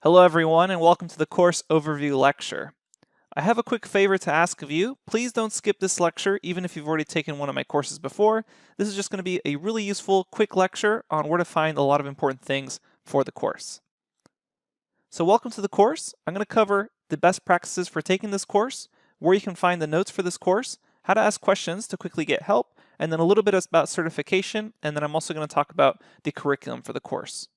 Hello everyone and welcome to the course overview lecture. I have a quick favor to ask of you. Please don't skip this lecture even if you've already taken one of my courses before. This is just going to be a really useful quick lecture on where to find a lot of important things for the course. So welcome to the course. I'm going to cover the best practices for taking this course, where you can find the notes for this course, how to ask questions to quickly get help, and then a little bit about certification, and then I'm also going to talk about the curriculum for the course.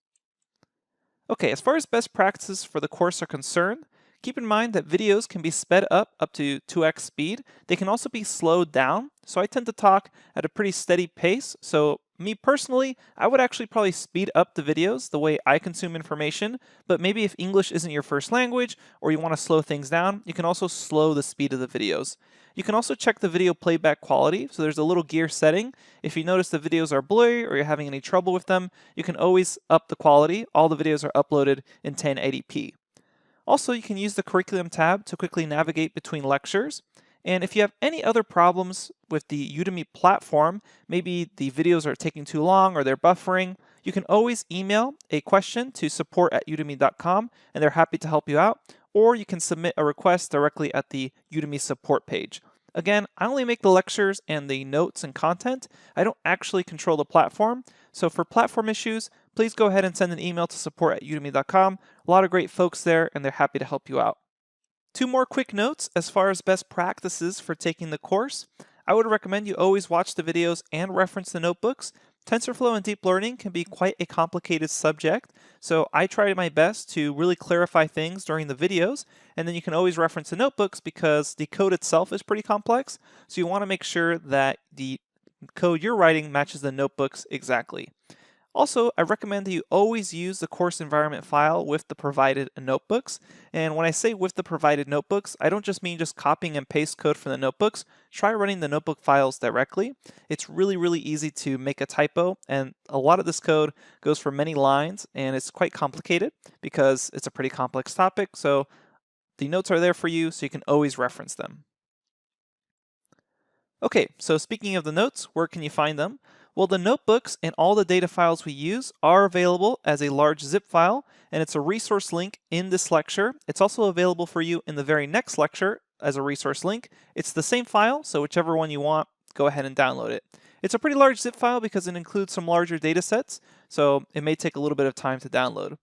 Okay, as far as best practices for the course are concerned, keep in mind that videos can be sped up to 2x speed. They can also be slowed down, so I tend to talk at a pretty steady pace. So me personally, I would actually probably speed up the videos the way I consume information, but maybe if English isn't your first language or you want to slow things down, you can also slow the speed of the videos. You can also check the video playback quality, so there's a little gear setting. If you notice the videos are blurry or you're having any trouble with them, you can always up the quality. All the videos are uploaded in 1080p. Also, you can use the curriculum tab to quickly navigate between lectures. And if you have any other problems with the Udemy platform, maybe the videos are taking too long or they're buffering, you can always email a question to support@udemy.com and they're happy to help you out, or you can submit a request directly at the Udemy support page. Again, I only make the lectures and the notes and content. I don't actually control the platform. So for platform issues, please go ahead and send an email to support@udemy.com. A lot of great folks there and they're happy to help you out. Two more quick notes as far as best practices for taking the course. I would recommend you always watch the videos and reference the notebooks. TensorFlow and deep learning can be quite a complicated subject, so I try my best to really clarify things during the videos, and then you can always reference the notebooks because the code itself is pretty complex, so you want to make sure that the code you're writing matches the notebooks exactly. Also, I recommend that you always use the course environment file with the provided notebooks. And when I say with the provided notebooks, I don't just mean just copying and paste code from the notebooks. Try running the notebook files directly. It's really easy to make a typo, and a lot of this code goes for many lines, and it's quite complicated because it's a pretty complex topic. So the notes are there for you, so you can always reference them. Okay, so speaking of the notes, where can you find them? Well, the notebooks and all the data files we use are available as a large zip file, and it's a resource link in this lecture. It's also available for you in the very next lecture as a resource link. It's the same file, so whichever one you want, go ahead and download it. It's a pretty large zip file because it includes some larger data sets, so it may take a little bit of time to download.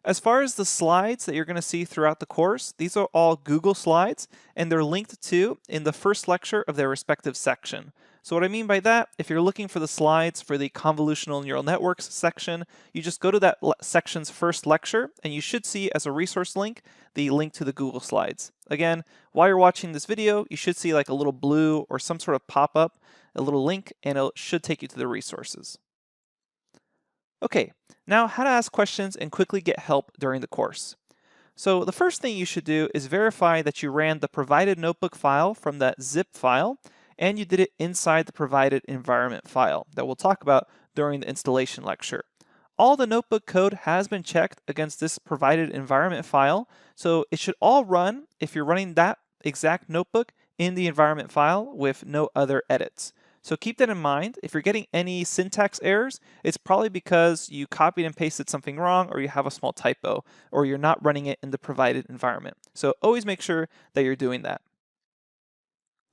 As far as the slides that you're going to see throughout the course, these are all Google Slides, and they're linked to in the first lecture of their respective section. So what I mean by that, if you're looking for the slides for the convolutional neural networks section, you just go to that section's first lecture, and you should see as a resource link the link to the Google Slides. Again, while you're watching this video, you should see like a little blue or some sort of pop-up, a little link, and it should take you to the resources. Okay, now how to ask questions and quickly get help during the course. So the first thing you should do is verify that you ran the provided notebook file from that zip file, and you did it inside the provided environment file that we'll talk about during the installation lecture. All the notebook code has been checked against this provided environment file, so it should all run if you're running that exact notebook in the environment file with no other edits. So keep that in mind. If you're getting any syntax errors, it's probably because you copied and pasted something wrong, or you have a small typo, or you're not running it in the provided environment. So always make sure that you're doing that.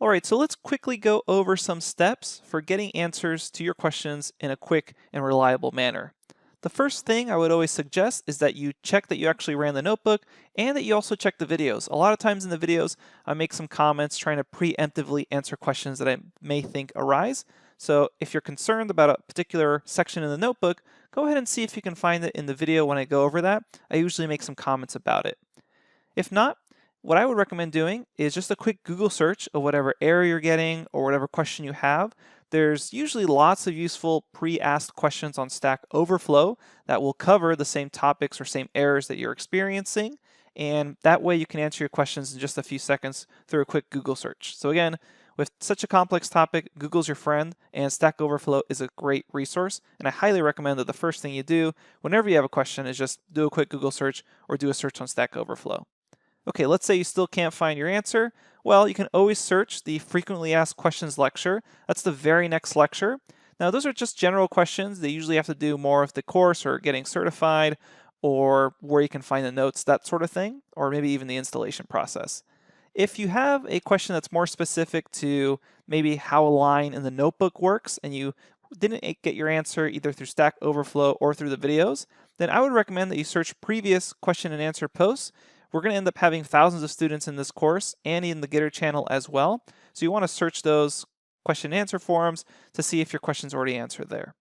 All right, so let's quickly go over some steps for getting answers to your questions in a quick and reliable manner. The first thing I would always suggest is that you check that you actually ran the notebook and that you also check the videos. A lot of times in the videos, I make some comments trying to preemptively answer questions that I may think arise. So if you're concerned about a particular section in the notebook, go ahead and see if you can find it in the video when I go over that. I usually make some comments about it. If not, what I would recommend doing is just a quick Google search of whatever error you're getting or whatever question you have. There's usually lots of useful pre-asked questions on Stack Overflow that will cover the same topics or same errors that you're experiencing, and that way you can answer your questions in just a few seconds through a quick Google search. So again, with such a complex topic, Google's your friend, and Stack Overflow is a great resource, and I highly recommend that the first thing you do whenever you have a question is just do a quick Google search or do a search on Stack Overflow. Okay, let's say you still can't find your answer. Well, you can always search the frequently asked questions lecture. That's the very next lecture. Now, those are just general questions. They usually have to do more with the course or getting certified, or where you can find the notes, that sort of thing, or maybe even the installation process. If you have a question that's more specific to maybe how a line in the notebook works and you didn't get your answer either through Stack Overflow or through the videos, then I would recommend that you search previous question and answer posts. We're going to end up having thousands of students in this course and in the Gitter channel as well. So you want to search those question and answer forums to see if your question's already answered there.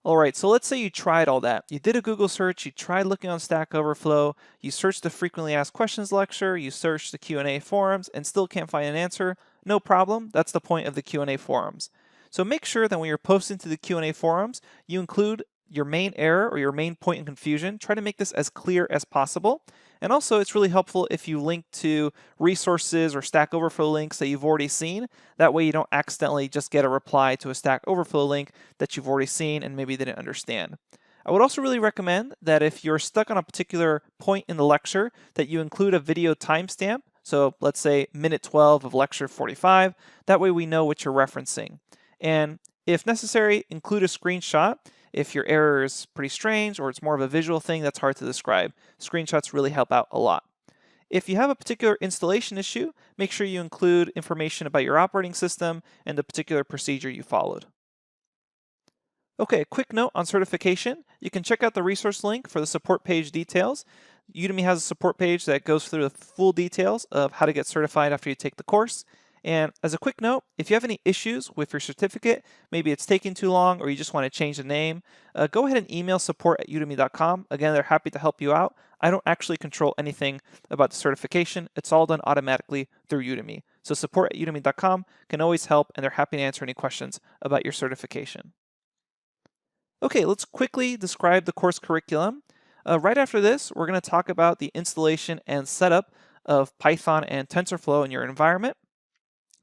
All right, so let's say you tried all that. You did a Google search, you tried looking on Stack Overflow, you searched the frequently asked questions lecture, you searched the Q&A forums and still can't find an answer. No problem, that's the point of the Q&A forums. So make sure that when you're posting to the Q&A forums, you include your main error or your main point in confusion. Try to make this as clear as possible. And also, it's really helpful if you link to resources or Stack Overflow links that you've already seen. That way you don't accidentally just get a reply to a Stack Overflow link that you've already seen and maybe didn't understand. I would also really recommend that if you're stuck on a particular point in the lecture, that you include a video timestamp. So let's say minute 12 of lecture 45. That way we know what you're referencing. And if necessary, include a screenshot if your error is pretty strange or it's more of a visual thing that's hard to describe. Screenshots really help out a lot. If you have a particular installation issue, make sure you include information about your operating system and the particular procedure you followed. Okay, a quick note on certification. You can check out the resource link for the support page details. Udemy has a support page that goes through the full details of how to get certified after you take the course. And as a quick note, if you have any issues with your certificate, maybe it's taking too long or you just want to change the name, go ahead and email support@udemy.com. Again, they're happy to help you out. I don't actually control anything about the certification. It's all done automatically through Udemy. So support@udemy.com can always help, and they're happy to answer any questions about your certification. Okay, let's quickly describe the course curriculum. Right after this, we're going to talk about the installation and setup of Python and TensorFlow in your environment.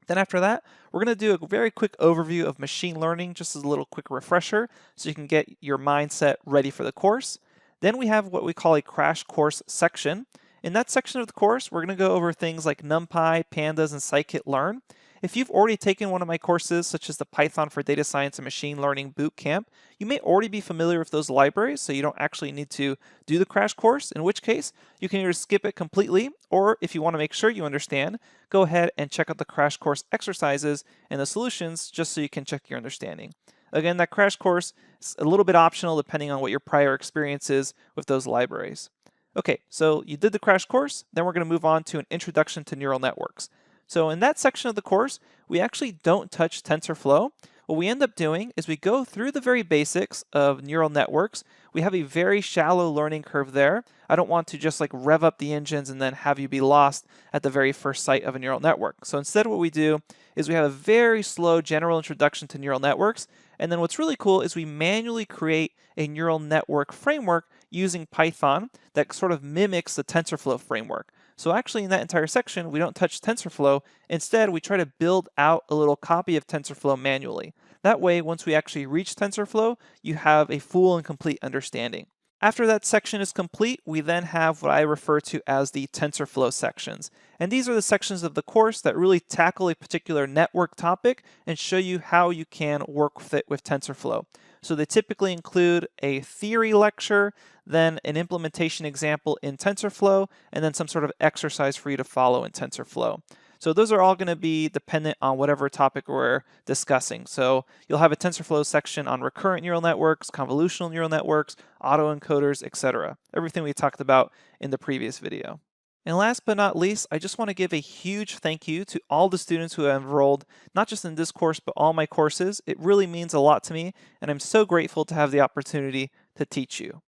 Then after that, we're going to do a very quick overview of machine learning, just as a little quick refresher, so you can get your mindset ready for the course. Then we have what we call a crash course section. In that section of the course, we're going to go over things like NumPy, Pandas, and scikit-learn. If you've already taken one of my courses, such as the Python for Data Science and Machine Learning Bootcamp, you may already be familiar with those libraries, so you don't actually need to do the crash course, in which case you can either skip it completely, or if you want to make sure you understand, go ahead and check out the crash course exercises and the solutions just so you can check your understanding. Again, that crash course is a little bit optional depending on what your prior experience is with those libraries. Okay, so you did the crash course, then we're going to move on to an introduction to neural networks. So in that section of the course, we actually don't touch TensorFlow. What we end up doing is we go through the very basics of neural networks. We have a very shallow learning curve there. I don't want to just like rev up the engines and then have you be lost at the very first sight of a neural network. So instead what we do is we have a very slow general introduction to neural networks. And then what's really cool is we manually create a neural network framework using Python that sort of mimics the TensorFlow framework. So actually in that entire section, we don't touch TensorFlow. Instead, we try to build out a little copy of TensorFlow manually. That way, once we actually reach TensorFlow, you have a full and complete understanding. After that section is complete, we then have what I refer to as the TensorFlow sections. And these are the sections of the course that really tackle a particular network topic and show you how you can work with it with TensorFlow. So they typically include a theory lecture, then an implementation example in TensorFlow, and then some sort of exercise for you to follow in TensorFlow. So those are all going to be dependent on whatever topic we're discussing. So you'll have a TensorFlow section on recurrent neural networks, convolutional neural networks, autoencoders, etc. Everything we talked about in the previous video. And last but not least, I just want to give a huge thank you to all the students who have enrolled, not just in this course, but all my courses. It really means a lot to me, and I'm so grateful to have the opportunity to teach you.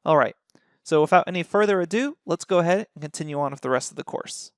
All right, so without any further ado, let's go ahead and continue on with the rest of the course.